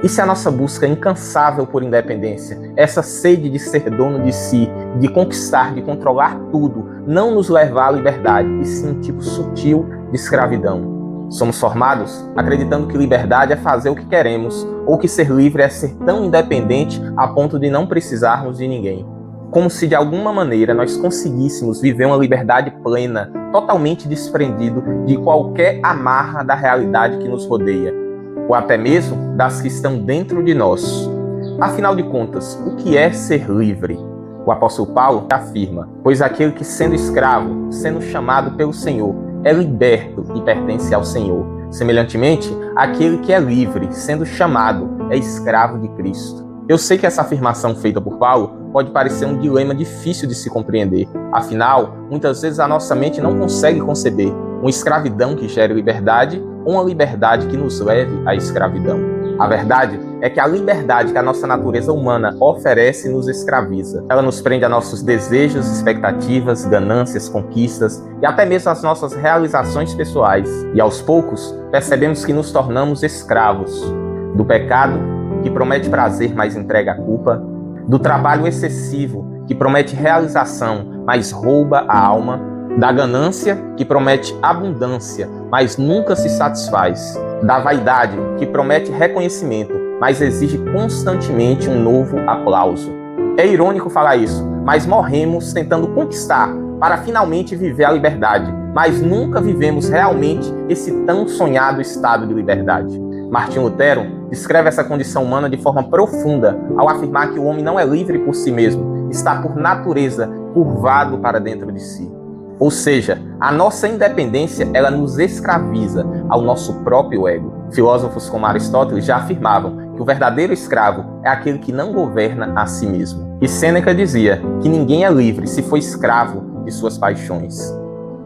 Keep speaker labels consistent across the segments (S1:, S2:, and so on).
S1: E se a nossa busca incansável por independência, essa sede de ser dono de si, de conquistar, de controlar tudo, não nos levar à liberdade, e sim um tipo sutil de escravidão? Somos formados acreditando que liberdade é fazer o que queremos, ou que ser livre é ser tão independente a ponto de não precisarmos de ninguém. Como se de alguma maneira nós conseguíssemos viver uma liberdade plena, totalmente desprendido de qualquer amarra da realidade que nos rodeia, ou até mesmo das que estão dentro de nós. Afinal de contas, o que é ser livre? O apóstolo Paulo afirma: pois aquele que, sendo escravo, sendo chamado pelo Senhor, é liberto e pertence ao Senhor. Semelhantemente, aquele que é livre, sendo chamado, é escravo de Cristo. Eu sei que essa afirmação feita por Paulo pode parecer um dilema difícil de se compreender. Afinal, muitas vezes a nossa mente não consegue conceber uma escravidão que gere liberdade ou uma liberdade que nos leve à escravidão. A verdade é que a liberdade que a nossa natureza humana oferece nos escraviza. Ela nos prende a nossos desejos, expectativas, ganâncias, conquistas e até mesmo as nossas realizações pessoais. E aos poucos, percebemos que nos tornamos escravos do pecado, que promete prazer, mas entrega a culpa, do trabalho excessivo, que promete realização, mas rouba a alma, da ganância, que promete abundância, mas nunca se satisfaz, da vaidade, que promete reconhecimento, mas exige constantemente um novo aplauso. É irônico falar isso, mas morremos tentando conquistar para finalmente viver a liberdade, mas nunca vivemos realmente esse tão sonhado estado de liberdade. Martinho Lutero descreve essa condição humana de forma profunda ao afirmar que o homem não é livre por si mesmo, está por natureza curvado para dentro de si. Ou seja, a nossa independência, ela nos escraviza ao nosso próprio ego. Filósofos como Aristóteles já afirmavam que o verdadeiro escravo é aquele que não governa a si mesmo. E Sêneca dizia que ninguém é livre se for escravo de suas paixões.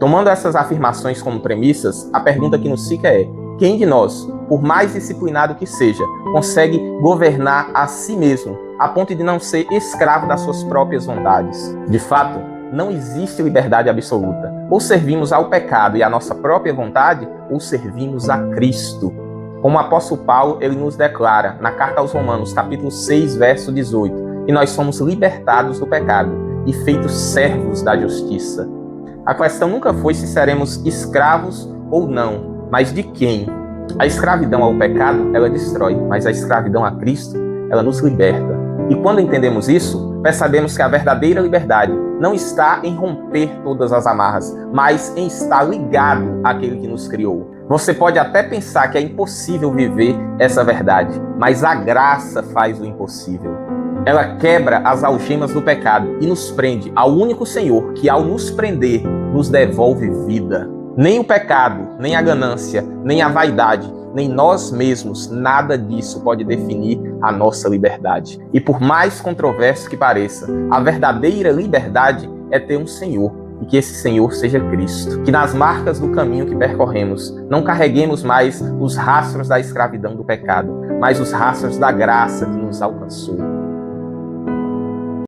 S1: Tomando essas afirmações como premissas, a pergunta que nos fica é: quem de nós, por mais disciplinado que seja, consegue governar a si mesmo, a ponto de não ser escravo das suas próprias vontades? De fato, não existe liberdade absoluta. Ou servimos ao pecado e à nossa própria vontade, ou servimos a Cristo. Como o apóstolo Paulo, ele nos declara na carta aos Romanos, capítulo 6, verso 18, que nós somos libertados do pecado e feitos servos da justiça. A questão nunca foi se seremos escravos ou não, mas de quem? A escravidão ao pecado, ela destrói, mas a escravidão a Cristo, ela nos liberta. E quando entendemos isso, percebemos que a verdadeira liberdade não está em romper todas as amarras, mas em estar ligado àquele que nos criou. Você pode até pensar que é impossível viver essa verdade, mas a graça faz o impossível. Ela quebra as algemas do pecado e nos prende ao único Senhor que, ao nos prender, nos devolve vida. Nem o pecado, nem a ganância, nem a vaidade, nem nós mesmos, nada disso pode definir a nossa liberdade. E por mais controverso que pareça, a verdadeira liberdade é ter um Senhor, e que esse Senhor seja Cristo. Que nas marcas do caminho que percorremos, não carreguemos mais os rastros da escravidão do pecado, mas os rastros da graça que nos alcançou.